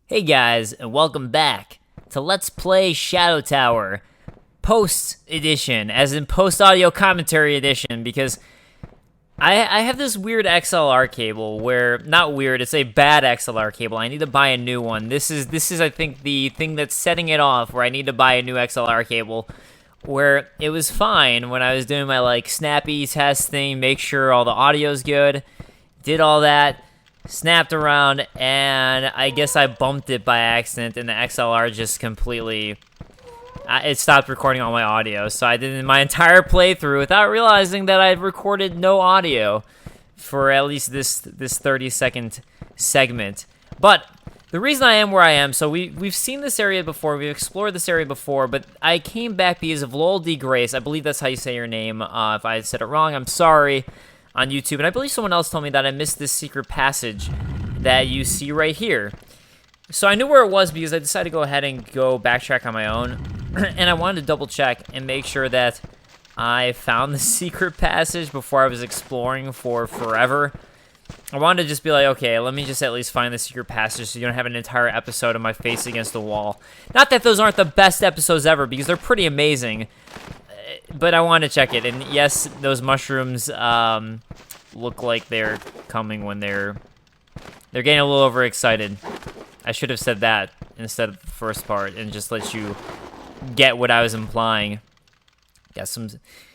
Hey guys, and welcome back to Let's Play Shadow Tower Post Edition, as in Post Audio Commentary Edition, because I have this weird XLR cable where, not weird, it's a bad XLR cable. I need to buy a new one. This is I think the thing that's setting it off, where I need to buy a new XLR cable, where it was fine when I was doing my like snappy testing, make sure all the audio's good, did all that, snapped around, and I guess I bumped it by accident, and the XLR just completely, it stopped recording all my audio. So I did my entire playthrough without realizing that I'd recorded no audio for at least this 30-second segment. But the reason I am where I am, so we've seen this area before, we've explored this area before, but I came back because of Lowell D. Grace. I believe that's how you say your name. If I said it wrong, I'm sorry. On YouTube, and I believe someone else told me that I missed this secret passage that you see right here. So I knew where it was because I decided to go ahead and go backtrack on my own, and I wanted to double check and make sure that I found the secret passage before I was exploring for forever. I wanted to just be like, okay, let me just at least find the secret passage so you don't have an entire episode of my face against the wall. Not that those aren't the best episodes ever, because they're pretty amazing, but I want to check it. And yes, those mushrooms look like they're coming when they're getting a little overexcited. I should have said that instead of the first part and just let you get what I was implying. Got some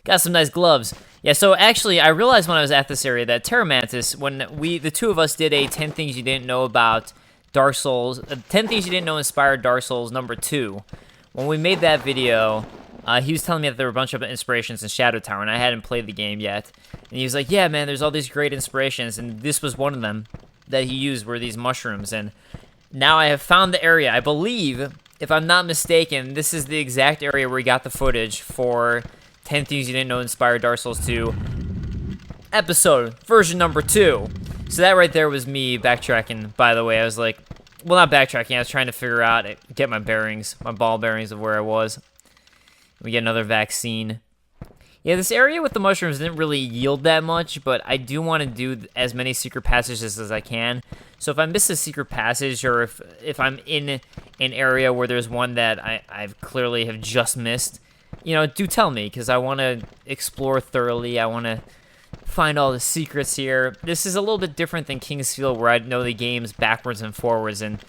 nice gloves. Yeah, so actually I realized when I was at this area that Terra Mantis, when the two of us did a 10 things you didn't know about Dark Souls, 10 things you didn't know inspired Dark Souls number 2. When we made that video, he was telling me that there were a bunch of inspirations in Shadow Tower, and I hadn't played the game yet. And he was like, yeah, man, there's all these great inspirations, and this was one of them that he used, were these mushrooms. And now I have found the area. I believe, if I'm not mistaken, this is the exact area where we got the footage for 10 Things You Didn't Know Inspired Dark Souls 2 episode, version number 2. So that right there was me backtracking, by the way. I was like, well, not backtracking, I was trying to figure out, get my bearings, my ball bearings of where I was. We get another vaccine. Yeah, this area with the mushrooms didn't really yield that much, but I do want to do as many secret passages as I can. So if I miss a secret passage, or if I'm in an area where there's one that I've clearly have just missed, you know, do tell me, because I want to explore thoroughly. I want to find all the secrets here. This is a little bit different than Kingsfield, where I know the games backwards and forwards, and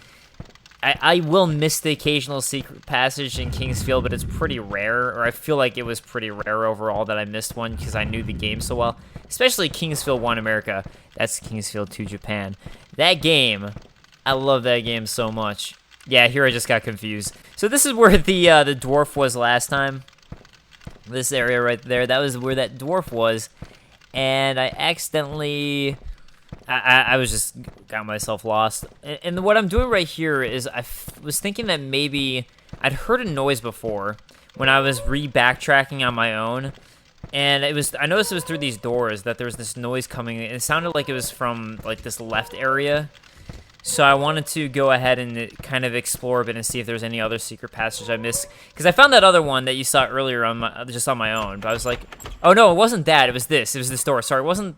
I will miss the occasional secret passage in Kingsfield, but it's pretty rare, or I feel like it was pretty rare overall that I missed one because I knew the game so well. Especially Kingsfield 1 America. That's Kingsfield 2 Japan. That game, I love that game so much. Yeah, here I just got confused. So this is where the dwarf was last time. This area right there, that was where that dwarf was. And I accidentally... I was just got myself lost. And what I'm doing right here is I was thinking that maybe I'd heard a noise before when I was backtracking on my own. And I noticed it was through these doors that there was this noise coming. It sounded like it was from like this left area. So I wanted to go ahead and kind of explore a bit and see if there's any other secret passage I missed. Because I found that other one that you saw earlier just on my own. But I was like, oh no, it wasn't that. It was this. It was this door. Sorry, it wasn't...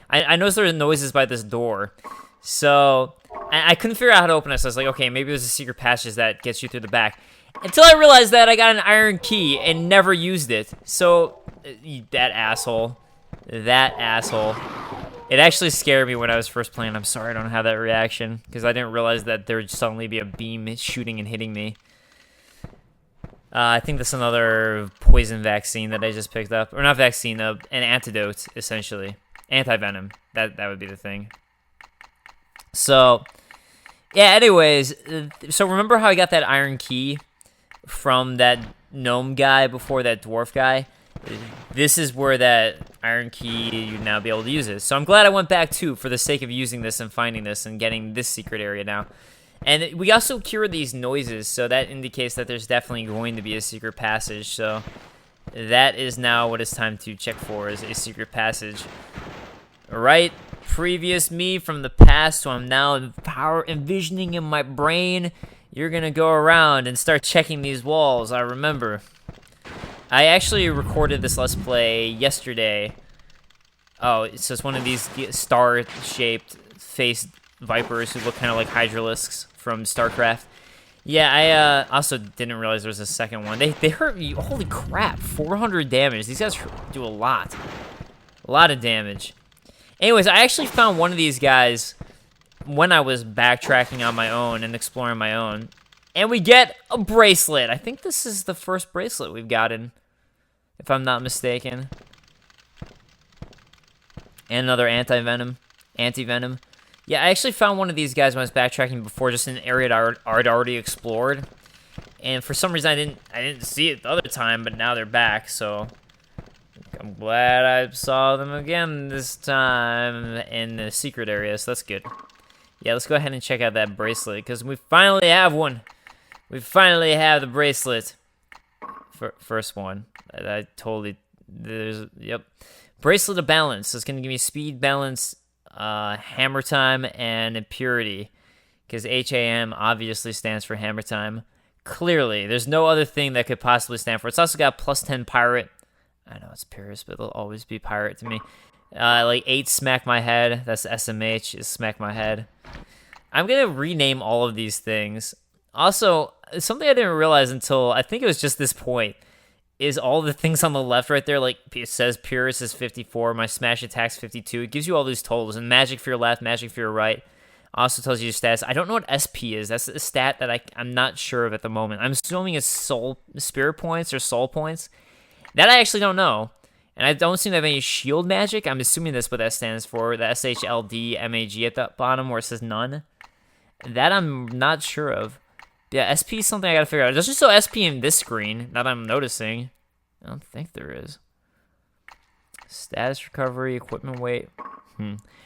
I noticed there were noises by this door, so I couldn't figure out how to open it, so I was like, okay, maybe there's a secret passage that gets you through the back. Until I realized that I got an iron key and never used it, so that asshole. It actually scared me when I was first playing. I'm sorry I don't have that reaction, because I didn't realize that there would suddenly be a beam shooting and hitting me. I think that's another poison vaccine that I just picked up. Or not vaccine, an antidote, essentially. Anti-venom. That would be the thing. So, yeah, anyways. So remember how I got that iron key from that gnome guy before that dwarf guy? This is where that iron key, you'd now be able to use it. So I'm glad I went back, too, for the sake of using this and finding this and getting this secret area now. And we also cure these noises, so that indicates that there's definitely going to be a secret passage. So that is now what it's time to check for, is a secret passage. Alright, previous me from the past, so I'm now envisioning in my brain, you're gonna go around and start checking these walls. I remember. I actually recorded this Let's Play yesterday. Oh, it's just one of these star-shaped face vipers who look kind of like hydralisks from StarCraft. Yeah, I also didn't realize there was a second one. They hurt me. Holy crap, 400 damage. These guys do a lot of damage. Anyways, I actually found one of these guys when I was backtracking on my own and exploring my own. And we get a bracelet. I think this is the first bracelet we've gotten, if I'm not mistaken. And another anti-venom. Yeah, I actually found one of these guys when I was backtracking before, just in an area that I'd already explored. And for some reason, I didn't see it the other time, but now they're back, so I'm glad I saw them again this time in the secret area, so that's good. Yeah, let's go ahead and check out that bracelet, because we finally have one. We finally have the bracelet. First one. Yep. Bracelet of Balance. It's going to give me speed, balance, hammer time, and purity. Because HAM obviously stands for hammer time. Clearly. There's no other thing that could possibly stand for it. It's also got plus 10 pirate. I know it's Purist, but it'll always be pirate to me. Like 8 smack my head. That's SMH is smack my head. I'm going to rename all of these things. Also, something I didn't realize until I think it was just this point is all the things on the left right there, like it says Purist is 54, my smash attack's 52. It gives you all these totals, and magic for your left, magic for your right. Also tells you your stats. I don't know what SP is. That's a stat that I'm not sure of at the moment. I'm assuming it's soul spirit points or soul points. That I actually don't know. And I don't seem to have any shield magic. I'm assuming that's what that stands for. The SHLD MAG at the bottom where it says none. That I'm not sure of. Yeah, SP is something I gotta figure out. There's just no SP in this screen that I'm noticing. I don't think there is. Status recovery, equipment weight.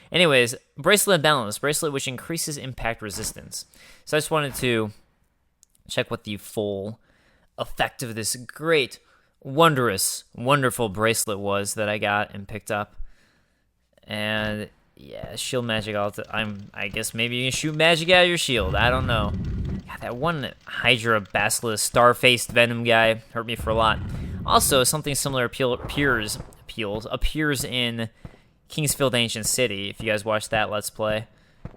Anyways, Bracelet Balance. Bracelet which increases impact resistance. So I just wanted to check what the full effect of this great, wonderful bracelet was that I got and picked up. And yeah, shield magic. I guess maybe you can shoot magic out of your shield. I don't know. God, that one Hydra Basilisk star-faced Venom guy hurt me for a lot. Also, something similar appears in Kingsfield Ancient City. If you guys watched that Let's Play,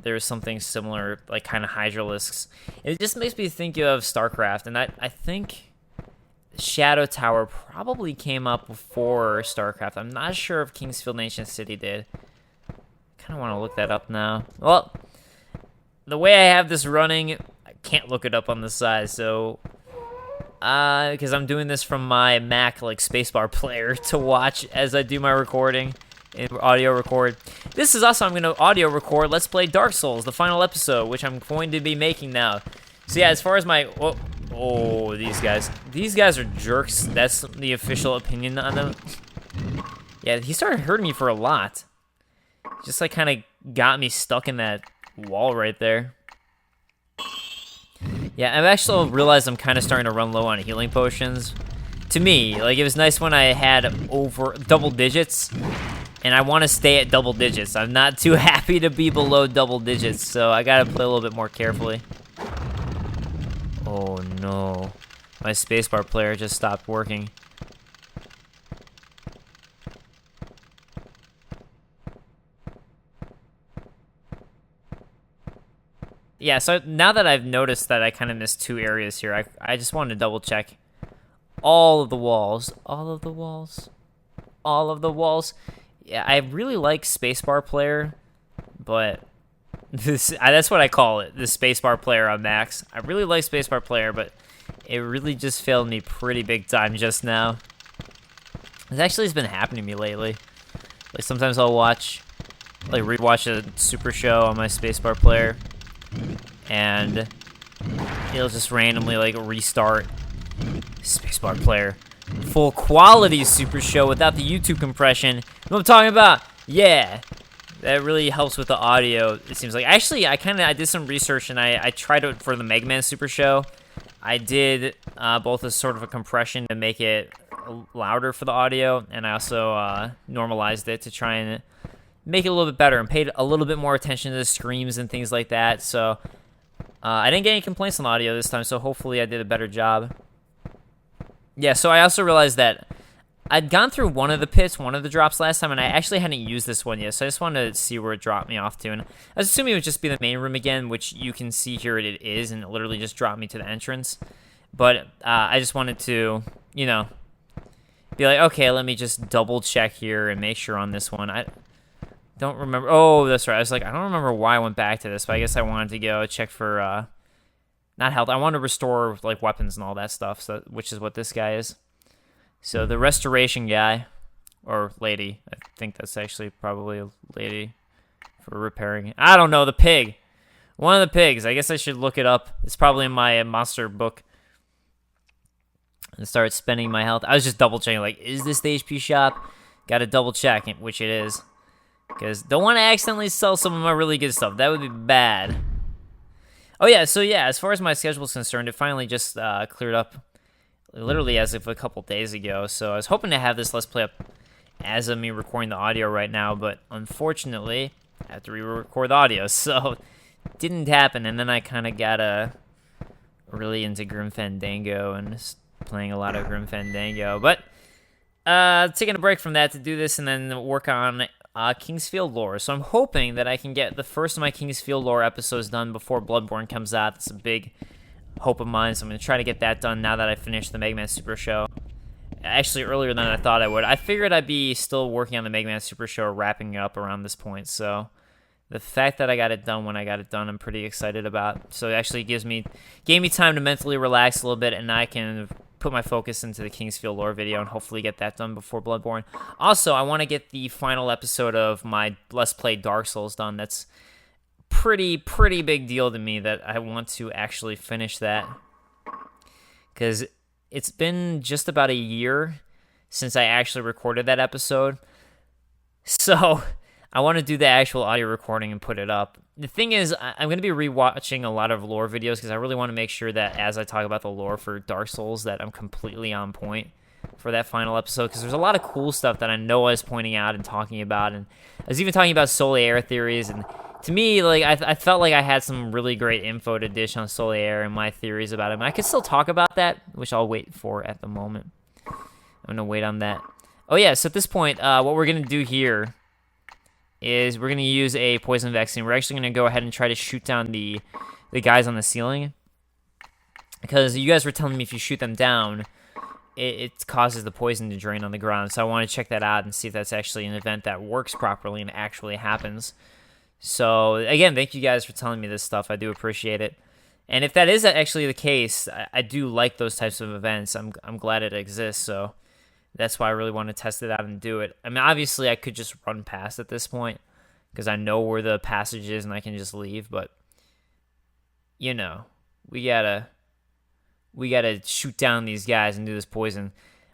there's something similar, like kind of Hydralisks. It just makes me think of StarCraft, and I think Shadow Tower probably came up before StarCraft. I'm not sure if Kingsfield Ancient City did. Kind of want to look that up now. Well, the way I have this running, I can't look it up on the side, so because I'm doing this from my Mac like spacebar player to watch as I do my recording and audio record. This is also I'm going to audio record Let's Play Dark Souls, the final episode, which I'm going to be making now. So yeah, as far as my these guys are jerks. That's the official opinion on them. Yeah, he started hurting me for a lot. Just like kind of got me stuck in that wall right there. Yeah, I've actually realized I'm kind of starting to run low on healing potions. To me, like, it was nice when I had over double digits, and I want to stay at double digits. I'm not too happy to be below double digits, so I gotta play a little bit more carefully. Oh no, my spacebar player just stopped working. Yeah, so now that I've noticed that I kind of missed 2 areas here, I just wanted to double check all of the walls. Yeah, I really like spacebar player, but that's what I call it, the spacebar player on Max. I really like spacebar player, but it really just failed me pretty big time just now. This actually has been happening to me lately. Like sometimes I'll rewatch a super show on my spacebar player, and it'll just randomly like restart spacebar player. Full quality super show without the YouTube compression. You know what I'm talking about? Yeah. That really helps with the audio, it seems like. Actually, I did some research, and I tried it for the Mega Man Super Show. I did both as sort of a compression to make it louder for the audio, and I also normalized it to try and make it a little bit better and paid a little bit more attention to the screams and things like that. So I didn't get any complaints on the audio this time, so hopefully I did a better job. Yeah, so I also realized that I'd gone through one of the pits, one of the drops last time, and I actually hadn't used this one yet, so I just wanted to see where it dropped me off to. And I was assuming it would just be the main room again, which you can see here it is, and it literally just dropped me to the entrance. But I just wanted to, you know, be like, okay, let me just double check here and make sure on this one. I don't remember. Oh, that's right. I was like, I don't remember why I went back to this, but I guess I wanted to go check for, not health. I wanted to restore, like, weapons and all that stuff, so which is what this guy is. So the restoration guy, or lady, I think that's actually probably a lady for repairing. I don't know, the pig. One of the pigs. I guess I should look it up. It's probably in my monster book. And start spending my health. I was just double checking, like, is this the HP shop? Gotta double check, which it is. Because don't want to accidentally sell some of my really good stuff. That would be bad. Oh yeah, so yeah, as far as my schedule is concerned, it finally just cleared up. Literally as of a couple days ago, so I was hoping to have this Let's Play up as of me recording the audio right now, but unfortunately, I have to re-record the audio, so it didn't happen, and then I kind of got really into Grim Fandango and just playing a lot of Grim Fandango, but taking a break from that to do this and then work on Kingsfield lore, so I'm hoping that I can get the first of my Kingsfield lore episodes done before Bloodborne comes out. That's a big hope of mine, so I'm going to try to get that done now that I finished the Mega Man Super Show. Actually, earlier than I thought I would. I figured I'd be still working on the Mega Man Super Show, wrapping it up around this point, so the fact that I got it done when I got it done, I'm pretty excited about. So it actually gave me time to mentally relax a little bit, and I can put my focus into the Kingsfield lore video and hopefully get that done before Bloodborne. Also, I want to get the final episode of my Let's Play Dark Souls done. That's pretty big deal to me that I want to actually finish that, because it's been just about a year since I actually recorded that episode, so I want to do the actual audio recording and put it up. The thing is, I'm going to be rewatching a lot of lore videos because I really want to make sure that as I talk about the lore for Dark Souls that I'm completely on point for that final episode, because there's a lot of cool stuff that I know I was pointing out and talking about, and I was even talking about Solaire theories, and to me, like, I felt like I had some really great info to dish on Solaire and my theories about him. I could still talk about that, which I'll wait for at the moment. I'm going to wait on that. Oh, yeah, so at this point, what we're going to do here is we're going to use a poison vaccine. We're actually going to go ahead and try to shoot down the guys on the ceiling, because you guys were telling me if you shoot them down, it causes the poison to drain on the ground. So I want to check that out and see if that's actually an event that works properly and actually happens. So, again, thank you guys for telling me this stuff. I do appreciate it. And if that is actually the case, I do like those types of events. I'm glad it exists, so that's why I really want to test it out and do it. I mean, obviously, I could just run past at this point, because I know where the passage is and I can just leave, but, you know, we gotta shoot down these guys and do this poison.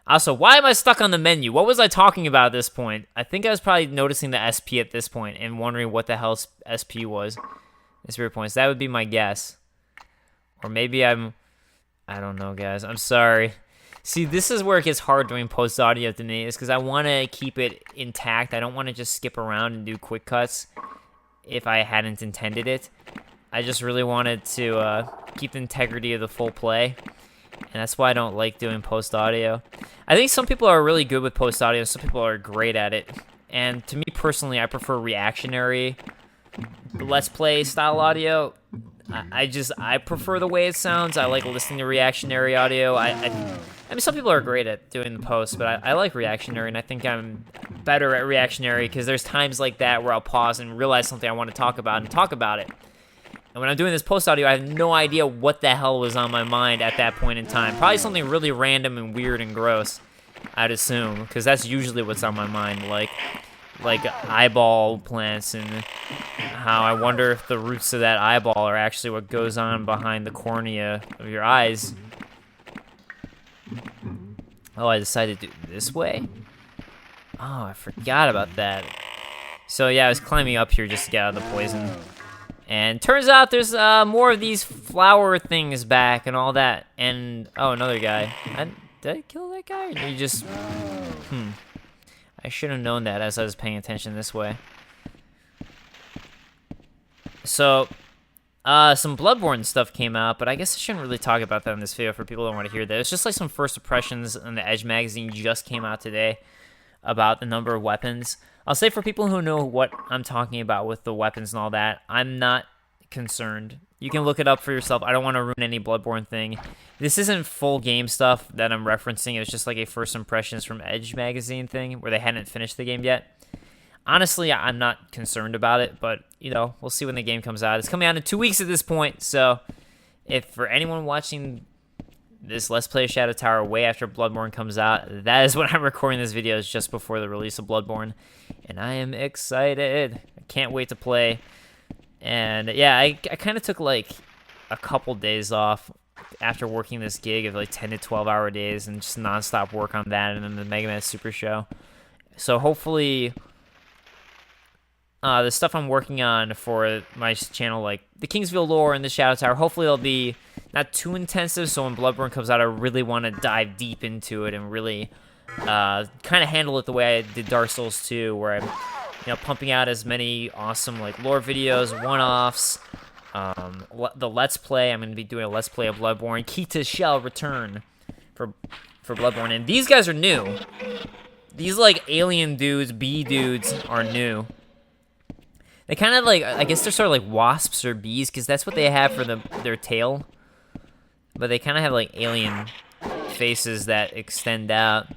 Also, why am I stuck on the menu? What was I talking about at this point? I think I was probably noticing the SP at this point and wondering what the hell SP was. Spirit points. That would be my guess. Or maybe I don't know, guys. I'm sorry. See, this is where it gets hard doing post-audio to me, is because I want to keep it intact. I don't want to just skip around and do quick cuts if I hadn't intended it. I just really wanted to keep the integrity of the full play. And that's why I don't like doing post-audio. I think some people are really good with post-audio, some people are great at it. And to me personally, I prefer reactionary Let's Play style audio. I prefer the way it sounds. I like listening to reactionary audio. I mean, some people are great at doing the post, but I like reactionary, and I think I'm better at reactionary because there's times like that where I'll pause and realize something I want to talk about and talk about it. And when I'm doing this post-audio, I have no idea what the hell was on my mind at that point in time. Probably something really random and weird and gross, I'd assume, because that's usually what's on my mind, like eyeball plants and how I wonder if the roots of that eyeball are actually what goes on behind the cornea of your eyes. Oh, I decided to do it this way? Oh, I forgot about that. So yeah, I was climbing up here just to get out of the poison. And turns out there's more of these flower things back and all that. And, oh, another guy. Did I kill that guy? Or did he just... I should have known that as I was paying attention this way. So, Some Bloodborne stuff came out, but I guess I shouldn't really talk about that in this video for people who don't want to hear that. It's just like some first impressions in the Edge magazine just came out today about the number of weapons. I'll say for people who know what I'm talking about with the weapons and all that, I'm not concerned. You can look it up for yourself. I don't want to ruin any Bloodborne thing. This isn't full game stuff that I'm referencing. It was just like a first impressions from Edge magazine thing where they hadn't finished the game yet. Honestly, I'm not concerned about it, but, you know, we'll see when the game comes out. It's coming out in 2 weeks at this point, so if for anyone watching this Let's Play Shadow Tower way after Bloodborne comes out, that is when I'm recording this video, is just before the release of Bloodborne, and I am excited. I can't wait to play, and yeah, I kind of took, like, a couple days off after working this gig of, like, 10 to 12-hour days and just nonstop work on that and then the Mega Man Super Show. So hopefully the stuff I'm working on for my channel, like the Kingsfield lore and the Shadow Tower, hopefully it'll be not too intensive, so when Bloodborne comes out, I really want to dive deep into it and really kind of handle it the way I did Dark Souls 2, where I'm, you know, pumping out as many awesome, like, lore videos, one-offs, the Let's Play. I'm going to be doing a Let's Play of Bloodborne. Kita shall return for Bloodborne, and these guys are new. These, like, alien dudes, bee dudes, are new. They kind of, like, I guess they're sort of like wasps or bees, because that's what they have for their tail. But they kind of have, like, alien faces that extend out.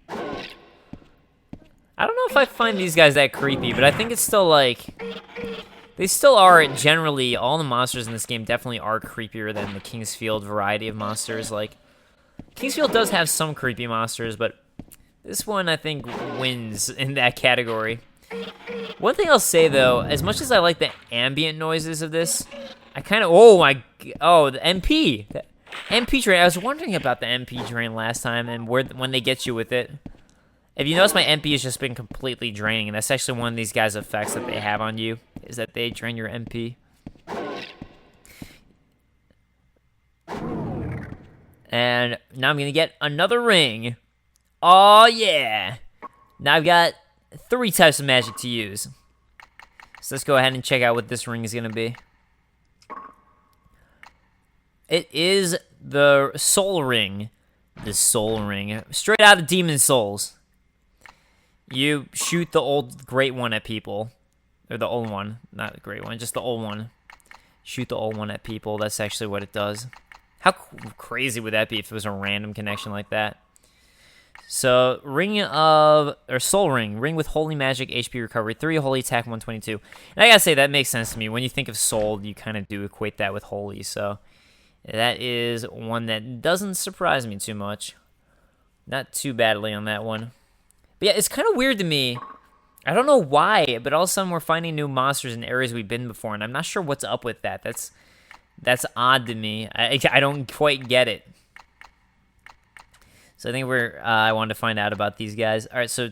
I don't know if I find these guys that creepy, but I think it's still, like, they still are, generally, all the monsters in this game definitely are creepier than the Kingsfield variety of monsters. Like, Kingsfield does have some creepy monsters, but this one, I think, wins in that category. One thing I'll say, though, as much as I like the ambient noises of this, I kind of... the MP! The MP train. I was wondering about the MP train last time and when they get you with it. If you notice, my MP has just been completely draining, and that's actually one of these guys' effects that they have on you, is that they drain your MP. And now I'm going to get another ring. Oh, yeah! Now I've got 3 types of magic to use. So let's go ahead and check out what this ring is going to be. It is the Soul Ring. The Soul Ring. Straight out of Demon's Souls. You shoot the old great one at people. Or the old one. Not the great one, just the old one. Shoot the old one at people. That's actually what it does. How crazy would that be if it was a random connection like that? So, Soul Ring. Ring with Holy Magic, HP Recovery, 3 Holy Attack, 122. And I gotta say, that makes sense to me. When you think of Soul, you kind of do equate that with Holy. So, that is one that doesn't surprise me too much. Not too badly on that one. But yeah, it's kind of weird to me. I don't know why, but all of a sudden we're finding new monsters in areas we've been before, and I'm not sure what's up with that. That's odd to me. I don't quite get it. So I think I wanted to find out about these guys. All right, so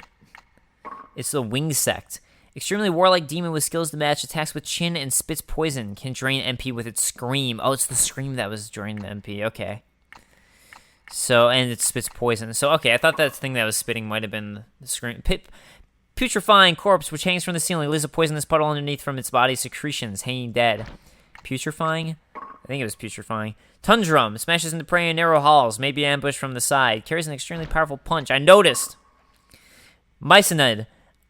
it's the Wing Sect. Extremely warlike demon with skills to match, attacks with chin and spits poison. Can drain MP with its scream. Oh, it's the scream that was draining the MP. Okay. So, and it spits poison. So, okay, I thought that thing that was spitting might have been the scream. Putrefying corpse, which hangs from the ceiling, leaves a poisonous puddle underneath from its body's secretions, hanging dead. Putrefying? I think it was putrefying. Tundrum smashes into prey in narrow halls, may be ambushed from the side. Carries an extremely powerful punch. I noticed. Myconid,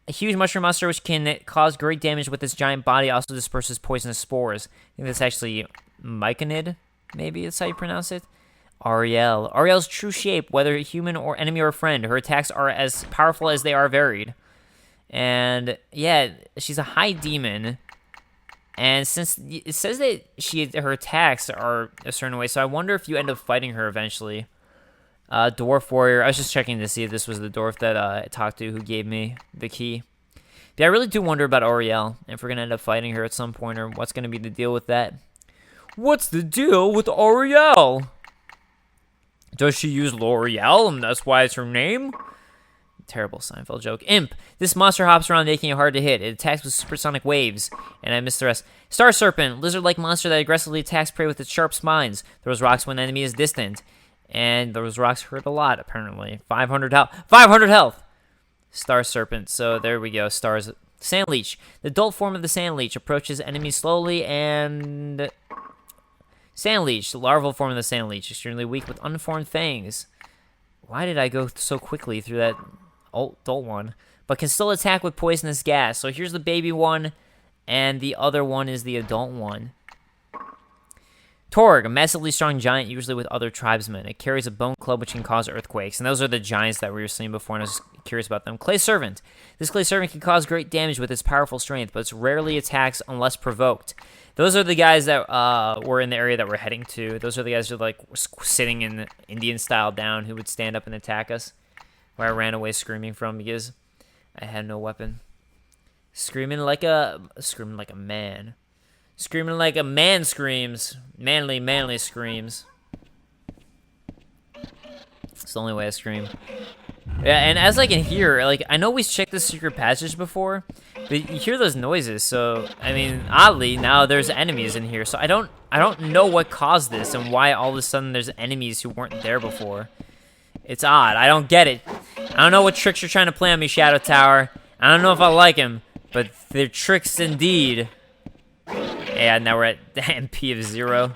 a huge mushroom monster which can cause great damage with its giant body, also disperses poisonous spores. I think that's actually Myconid, maybe that's how you pronounce it. Ariel. Ariel's true shape, whether human or enemy or friend. Her attacks are as powerful as they are varied. And yeah, she's a high demon. And since it says that her attacks are a certain way, so I wonder if you end up fighting her eventually. Dwarf warrior. I was just checking to see if this was the dwarf that I talked to who gave me the key. But I really do wonder about Ariel, if we're gonna end up fighting her at some point, or what's gonna be the deal with that. What's the deal with Ariel? Does she use L'Oreal, and that's why it's her name? Terrible Seinfeld joke. Imp. This monster hops around, making it hard to hit. It attacks with supersonic waves. And I missed the rest. Star Serpent. Lizard-like monster that aggressively attacks prey with its sharp spines. Throws rocks when the enemy is distant. And those rocks hurt a lot, apparently. 500 health. 500 health! Star Serpent. So there we go. Stars. Sand Leech. The adult form of the Sand Leech approaches enemies slowly and... Sand Leech. The larval form of the Sand Leech. Extremely weak with unformed fangs. Why did I go so quickly through that adult one? But can still attack with poisonous gas. So here's the baby one, and the other one is the adult one. Torg, a massively strong giant, usually with other tribesmen. It carries a bone club which can cause earthquakes. And those are the giants that we were seeing before, and I was curious about them. Clay Servant. This Clay Servant can cause great damage with its powerful strength, but it rarely attacks unless provoked. Those are the guys that were in the area that we're heading to. Those are the guys who like were sitting in the Indian style down who would stand up and attack us. Where I ran away screaming from because I had no weapon. Screaming like a man. Screaming like a man screams. Manly screams. It's the only way I scream. Yeah, and as I can hear, like, I know we checked the secret passage before, but you hear those noises, so, I mean, oddly, now there's enemies in here, so I don't know what caused this and why all of a sudden there's enemies who weren't there before. It's odd. I don't get it. I don't know what tricks you're trying to play on me, Shadow Tower. I don't know if I like them, but they're tricks indeed. Yeah, now we're at the MP of 0.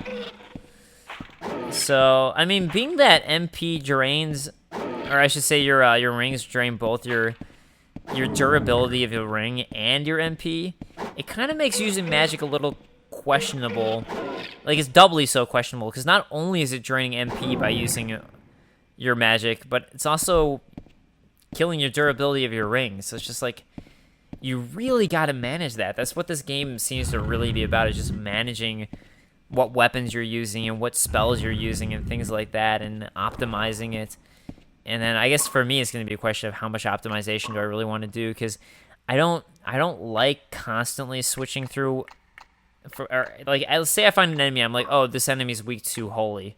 So, I mean, being that MP drains, or I should say your rings drain both your durability of your ring and your MP, it kind of makes using magic a little questionable. Like, it's doubly so questionable, because not only is it draining MP by using your magic, but it's also killing your durability of your ring. So it's just like, you really got to manage that. That's what this game seems to really be about, is just managing what weapons you're using and what spells you're using and things like that, and optimizing it. And then I guess for me, it's going to be a question of how much optimization do I really want to do, because I don't like constantly switching through. Like, let's say I find an enemy, I'm like, oh, this enemy is weak to holy,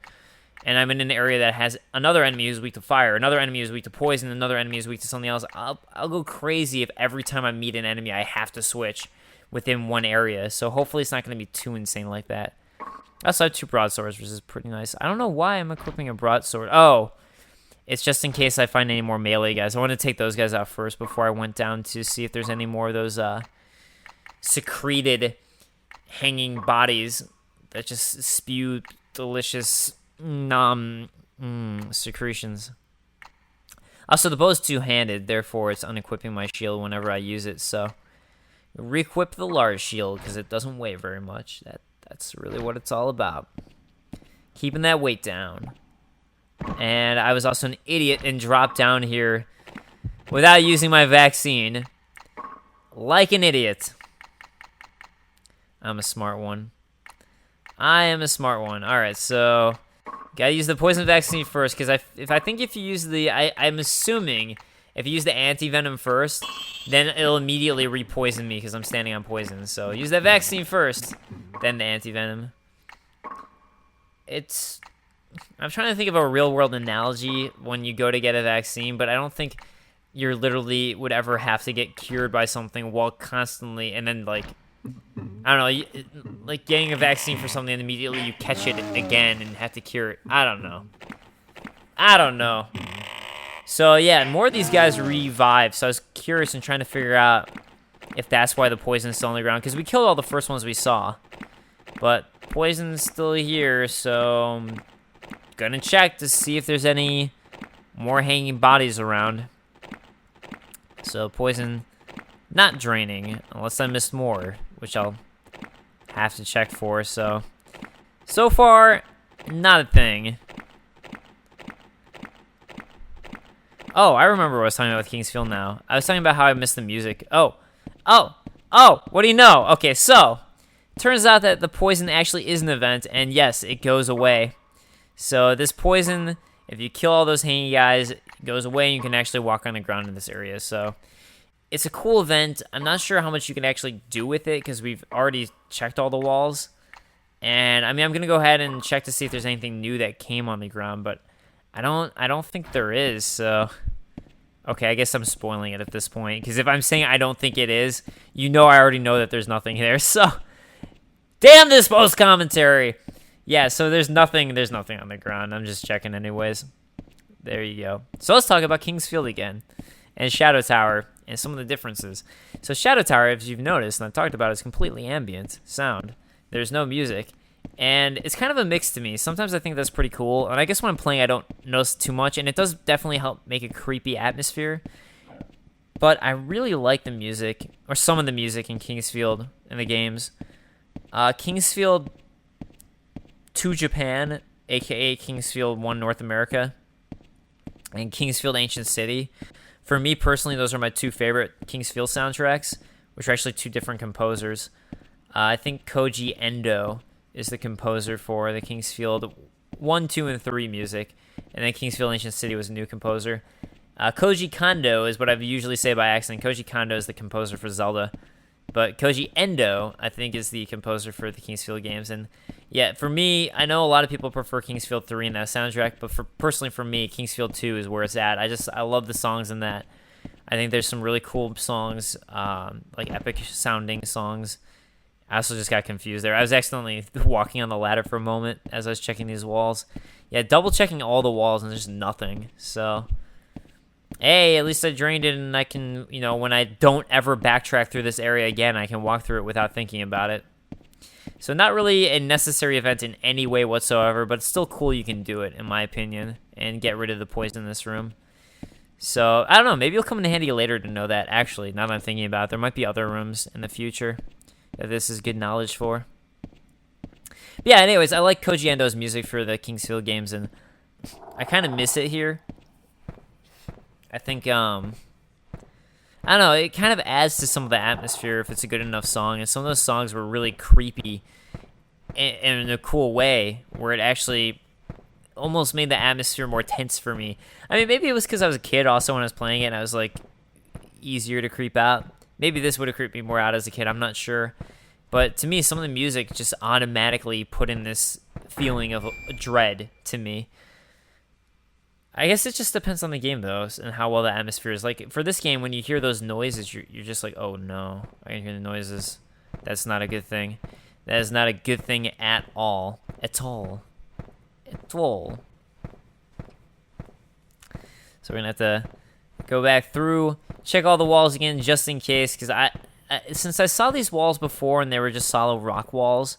and I'm in an area that has another enemy who's weak to fire, another enemy who's weak to poison, another enemy who's weak to something else. I'll go crazy if every time I meet an enemy I have to switch within one area. So hopefully it's not going to be too insane like that. I also have 2 broadswords, which is pretty nice. I don't know why I'm equipping a broadsword. Oh, it's just in case I find any more melee guys. I want to take those guys out first before I went down to see if there's any more of those secreted hanging bodies that just spew delicious secretions. Also, the bow is two-handed, therefore it's unequipping my shield whenever I use it, so re-equip the large shield because it doesn't weigh very much. That's really what it's all about. Keeping that weight down. And I was also an idiot and dropped down here without using my vaccine. Like an idiot. I'm a smart one. I am a smart one. Alright, so gotta use the poison vaccine first, because if you use the... I'm assuming if you use the anti-venom first, then it'll immediately re-poison me because I'm standing on poison. So use that vaccine first, then the anti-venom. I'm trying to think of a real-world analogy when you go to get a vaccine, but I don't think you literally would ever have to get cured by something while constantly, and then, like, I don't know, like getting a vaccine for something and immediately you catch it again and have to cure it. I don't know. So, yeah, more of these guys revive, so I was curious and trying to figure out if that's why the poison's still on the ground, because we killed all the first ones we saw. But poison's still here, so I'm gonna check to see if there's any more hanging bodies around. So poison not draining, unless I missed more, which I'll have to check for. So far, not a thing. Oh, I remember what I was talking about with Kingsfield now. I was talking about how I missed the music. Oh, what do you know? Okay, so turns out that the poison actually is an event, and yes, it goes away. So this poison, if you kill all those hanging guys, it goes away, and you can actually walk on the ground in this area. So it's a cool event. I'm not sure how much you can actually do with it, because we've already checked all the walls. And I mean, I'm gonna go ahead and check to see if there's anything new that came on the ground, but I don't think there is. So okay, I guess I'm spoiling it at this point, because if I'm saying I don't think it is, you know I already know that there's nothing there. So damn this post commentary. Yeah, so there's nothing on the ground. I'm just checking anyways. There you go. So let's talk about Kingsfield again. And Shadow Tower. and some of the differences. So Shadow Tower, as you've noticed, and I've talked about, is completely ambient sound. There's no music, and it's kind of a mix to me. Sometimes I think that's pretty cool, and I guess when I'm playing I don't notice too much, and it does definitely help make a creepy atmosphere. But I really like the music, or some of the music in Kingsfield in the games. Kingsfield 2 Japan, aka Kingsfield 1 North America, and Kingsfield Ancient City. For me personally, those are my two favorite Kingsfield soundtracks, which are actually two different composers. I think Koji Endo is the composer for the Kingsfield 1, 2, and 3 music, and then Kingsfield Ancient City was a new composer. Koji Kondo is what I usually say by accident. Koji Kondo is the composer for Zelda. But Koji Endo, I think, is the composer for the Kingsfield games. And yeah, for me, I know a lot of people prefer Kingsfield 3 in that soundtrack, but personally for me, Kingsfield 2 is where it's at. I love the songs in that. I think there's some really cool songs, like epic sounding songs. I also just got confused there. I was accidentally walking on the ladder for a moment as I was checking these walls. Yeah, double checking all the walls and there's nothing. So, hey, at least I drained it, and I can, when I don't ever backtrack through this area again, I can walk through it without thinking about it. So not really a necessary event in any way whatsoever, but it's still cool you can do it, in my opinion, and get rid of the poison in this room. So, I don't know, maybe it'll come in handy later to know that, actually, now that I'm thinking about it. There might be other rooms in the future that this is good knowledge for. But yeah, anyways, I like Koji Endo's music for the Kingsfield games, and I kind of miss it here. I think, I don't know, it kind of adds to some of the atmosphere if it's a good enough song, and some of those songs were really creepy in a cool way, where it actually almost made the atmosphere more tense for me. I mean, maybe it was because I was a kid also when I was playing it, and I was, like, easier to creep out. Maybe this would have creeped me more out as a kid, I'm not sure. But to me, some of the music just automatically put in this feeling of dread to me. I guess it just depends on the game, though, and how well the atmosphere is. Like, for this game, when you hear those noises, you're just like, oh, no. I can hear the noises. That's not a good thing. That is not a good thing at all. At all. At all. So we're going to have to go back through, check all the walls again, just in case, because since I saw these walls before and they were just solid rock walls,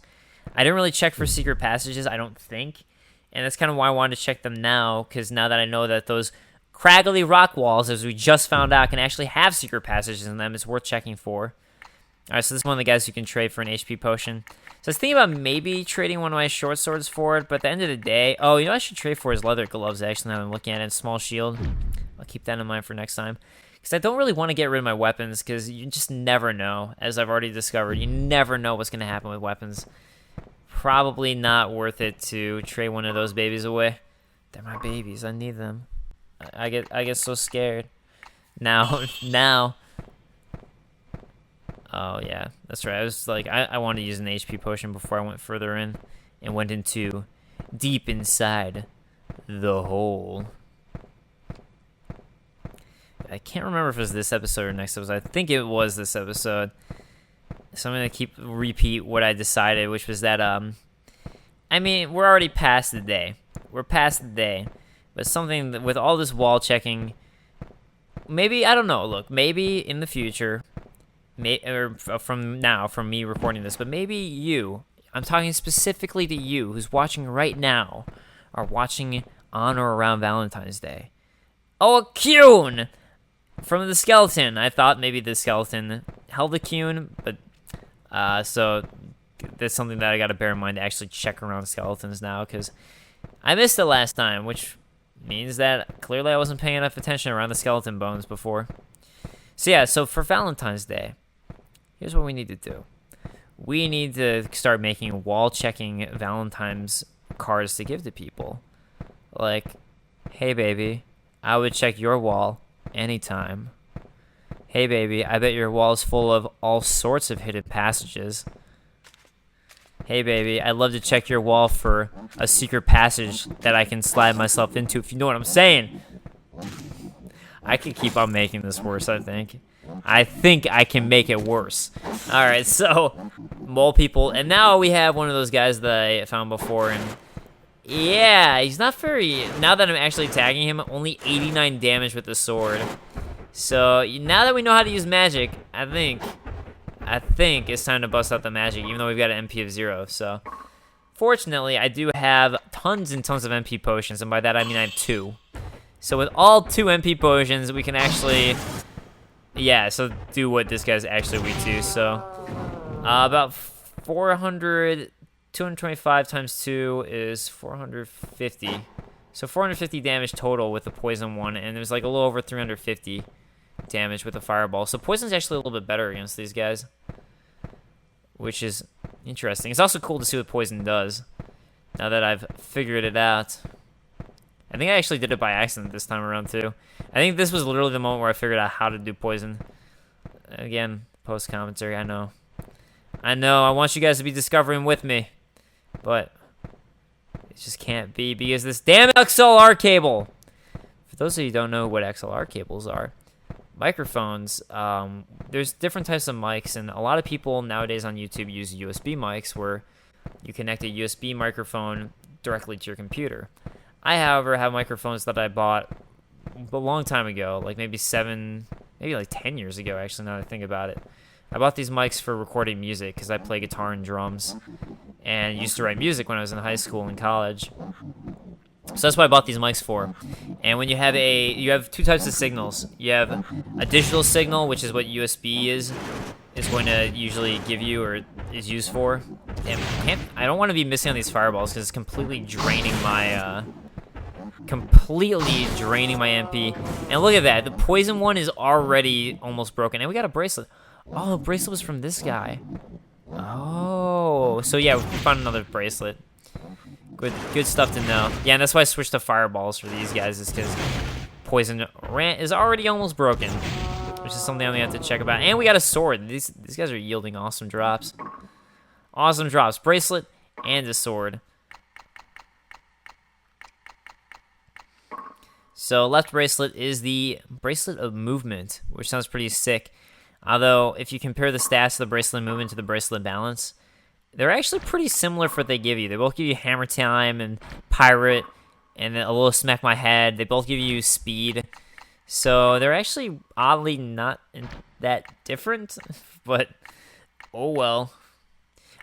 I didn't really check for secret passages, I don't think. And that's kind of why I wanted to check them now, because now that I know that those craggly rock walls, as we just found out, can actually have secret passages in them, it's worth checking for. Alright, so this is one of the guys you can trade for an HP potion. So I was thinking about maybe trading one of my short swords for it, but at the end of the day... Oh, what I should trade for is leather gloves, actually, now I'm looking at it, and small shield. I'll keep that in mind for next time. Because I don't really want to get rid of my weapons, because you just never know, as I've already discovered. You never know what's going to happen with weapons. Probably not worth it to trade one of those babies away. They're my babies. I need them. I get so scared. Now. Oh, yeah. That's right. I was like, I wanted to use an HP potion before I went further in. And went into deep inside the hole. I can't remember if it was this episode or next episode. I think it was this episode. So I'm going to repeat what I decided, which was that, I mean, we're already past the day. We're past the day. But something that, with all this wall checking, maybe, I don't know, look, maybe in the future, or from me recording this, but maybe you, I'm talking specifically to you, who's watching right now, are watching on or around Valentine's Day. Oh, a Cune! From the skeleton. I thought maybe the skeleton held a Cune, but so that's something that I got to bear in mind to actually check around skeletons now, because I missed it last time, which means that clearly I wasn't paying enough attention around the skeleton bones before. So yeah, so for Valentine's Day, here's what we need to do. We need to start making wall-checking Valentine's cards to give to people. Like, hey baby, I would check your wall anytime. Hey baby, I bet your wall is full of all sorts of hidden passages. Hey baby, I'd love to check your wall for a secret passage that I can slide myself into, if you know what I'm saying. I could keep on making this worse, I think. I think I can make it worse. Alright, so, mole people. And now we have one of those guys that I found before, and yeah, he's not very... Now that I'm actually tagging him, only 89 damage with the sword. So now that we know how to use magic, I think it's time to bust out the magic, even though we've got an MP of 0. So fortunately, I do have tons and tons of MP potions, and by that I mean I have 2. So with all 2 MP potions, we can actually, yeah, so do what this guy's actually weak to. So about 225 times 2 is 450. So 450 damage total with the poison one, and there's like a little over 350 damage with the fireball. So poison's actually a little bit better against these guys, which is interesting. It's also cool to see what poison does, now that I've figured it out. I think I actually did it by accident this time around, too. I think this was literally the moment where I figured out how to do poison. Again, post-commentary, I know. I want you guys to be discovering with me, but it just can't be because this damn XLR cable. For those of you who don't know what XLR cables are, microphones, there's different types of mics, and a lot of people nowadays on YouTube use USB mics where you connect a USB microphone directly to your computer. I, however, have microphones that I bought a long time ago, like maybe 10 years ago, actually, now that I think about it. I bought these mics for recording music because I play guitar and drums and used to write music when I was in high school and college. So that's what I bought these mics for. And when you have two types of signals. You have a digital signal, which is what USB is going to usually give you or is used for. And I don't want to be missing on these fireballs because it's completely draining my MP. And look at that, the poison one is already almost broken, and we got a bracelet. Oh, the bracelet was from this guy. Oh, so yeah, we found another bracelet. Good stuff to know. Yeah, and that's why I switched to fireballs for these guys, is because poison rant is already almost broken, which is something I'm gonna have to check about. And we got a sword. These guys are yielding awesome drops. Awesome drops. Bracelet and a sword. So left bracelet is the bracelet of movement, which sounds pretty sick. Although, if you compare the stats of the bracelet movement to the bracelet balance, they're actually pretty similar for what they give you. They both give you hammer time and pirate, and then a little smack my head. They both give you speed. So they're actually oddly not that different, but oh well.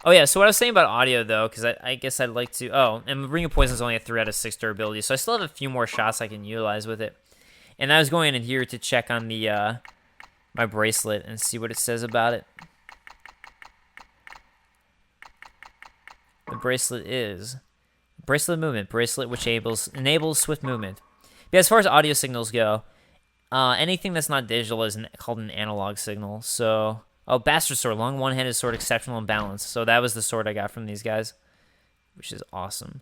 Oh yeah, so what I was saying about audio though, because I guess I'd like to, and Ring of Poison is only a 3 out of 6 durability, so I still have a few more shots I can utilize with it. And I was going in here to check on the my bracelet and see what it says about it. The bracelet is bracelet movement, bracelet which enables swift movement. But as far as audio signals go, anything that's not digital is called an analog signal. So, Bastard Sword, long one-handed sword, exceptional in balance. So that was the sword I got from these guys, which is awesome.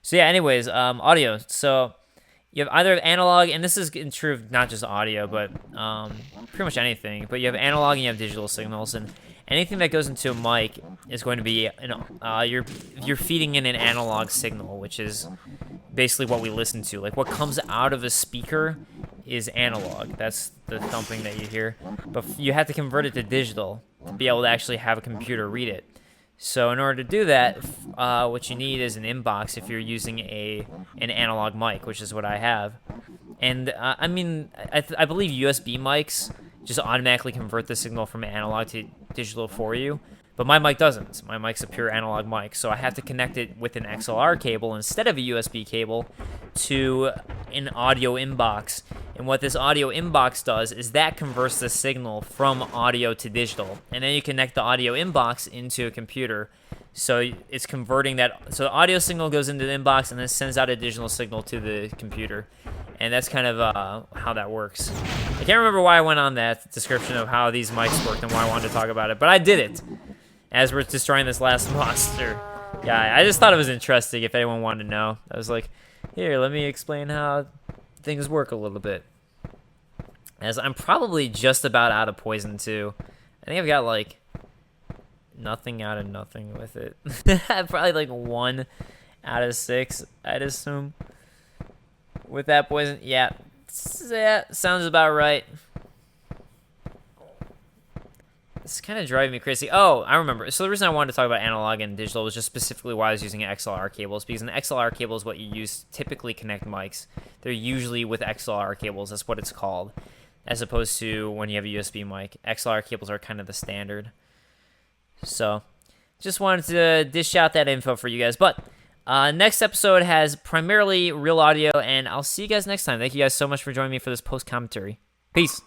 So yeah, anyways, audio. So you have either analog, and this is true of not just audio, but pretty much anything. But you have analog and you have digital signals, and anything that goes into a mic is going to be, you're feeding in an analog signal, which is basically what we listen to. Like what comes out of a speaker is analog. That's the thumping that you hear. But you have to convert it to digital to be able to actually have a computer read it. So in order to do that, what you need is an inbox if you're using an analog mic, which is what I have. And I believe USB mics just automatically convert the signal from analog to digital for you. But my mic doesn't. My mic's a pure analog mic, so I have to connect it with an XLR cable instead of a USB cable to an audio inbox. And what this audio inbox does is that converts the signal from audio to digital. And then you connect the audio inbox into a computer. So it's converting that. So the audio signal goes into the inbox and then sends out a digital signal to the computer. And that's kind of how that works. I can't remember why I went on that description of how these mics worked and why I wanted to talk about it, but I did it as we're destroying this last monster. Yeah, I just thought it was interesting if anyone wanted to know. I was like, here, let me explain how things work a little bit. As I'm probably just about out of poison too. I think I've got like nothing out of nothing with it. Probably like 1 out of 6, I'd assume. With that poison, yeah, sounds about right. It's kind of driving me crazy. Oh, I remember. So the reason I wanted to talk about analog and digital was just specifically why I was using XLR cables, because an XLR cable is what you use to typically connect mics. They're usually with XLR cables. That's what it's called. as opposed to when you have a USB mic. XLR cables are kind of the standard. So, just wanted to dish out that info for you guys. But next episode has primarily real audio, and I'll see you guys next time. Thank you guys so much for joining me for this post commentary. Peace.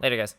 Later, guys.